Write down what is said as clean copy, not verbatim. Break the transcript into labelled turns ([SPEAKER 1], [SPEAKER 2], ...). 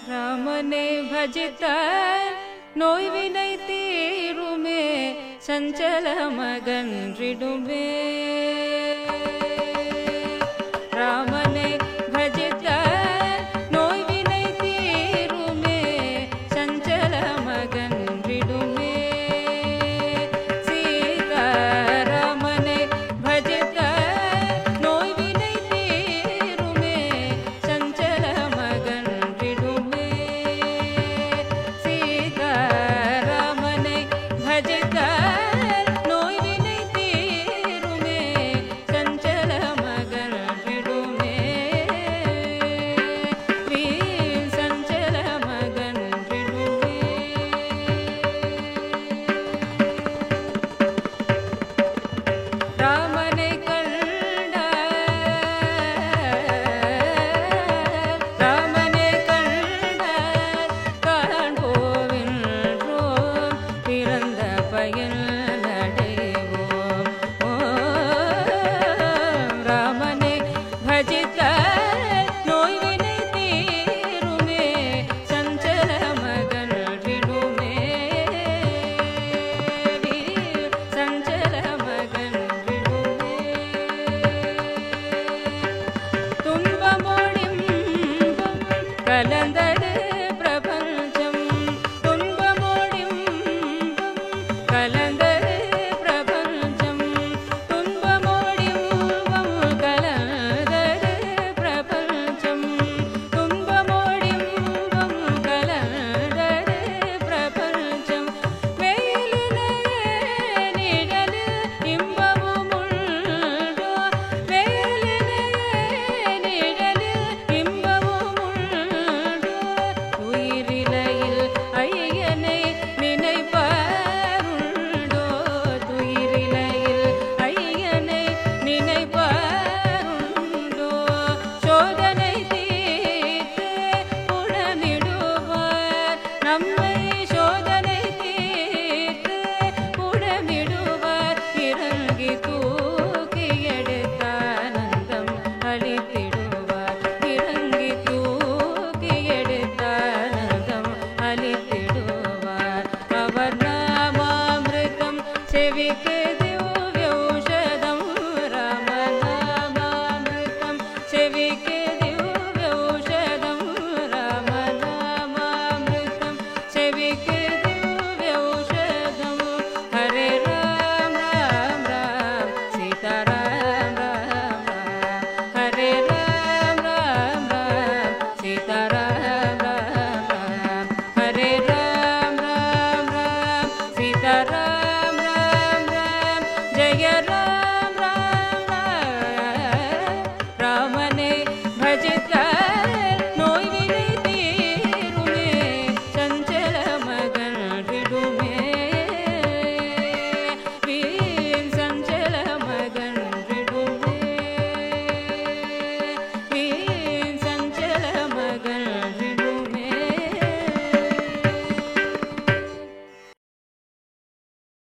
[SPEAKER 1] रामने भजितार नोई विनय तीरुमे संचल मगन्रिडुमे रामने भजितार नोई विनय तीरुमे संचल मगन्रिडुमे सीता रामने भजितार नोई विनय तीरुमे संचल मगन्रिडुमे सीता रामने भजितार नोई विनय तीरुमे संचल मगन्रिडुमे वीर संचल मगन्रिडुमे रामने रामने कण्डार काण्बोविन्रोम पिरंद पयन नडेवोम रामने भजितार नोई विनय तीरुमे संचल मगन्रिडुमे वीर संचल मगन्रिडुमे துன்பமோடிம்பம் கலந்தது பிரபஞ்சம் துன்பமோடிம்பம் கலந்தது பிரபஞ்சம் துன்பமோடிம்பம் கலந்தது பிரபஞ்சம் துன்பமோடிம்பம் கலந்தது பிரபஞ்சம் வெயிலிலே நிழலில் இன்பமும் உண்டோ வெயிலிலே நிழலில் இன்பமும் உண்டோ துயிரிலையில் ஐயனை நினைப்பாருண்டோ துயிரிலையில் ஐயனை நினைப்பாருண்டோ சோதனை தீர்த்து புடமிடுவார் நம்மை சோதனை தீர்த்து புடமிடுவார் இறங்கி தூக்கி எடுத்தானந்தம் அளித்திடுவார் இறங்கி தூக்கி எடுத்தானந்தம் அளித்திடுவார் அவர் நாமாமிருதம் செவிக்கு திவ்யௌஷதம் ராமநாமாமிருதம் செவிக்கு திவ்யௌஷதம் ராமநாமாமிருதம் செவிக்கு திவ்யௌஷதம் ஹரே ராம் ராம் ராம் சீதா ராம் ராம் ராம் ஹரே ராம் ராம் ராம் சீதா ராம் ராம் ராம் ஹரே ராம் ராம் ராம் சீதா ராம் ராம் ராம் ஜய ராம்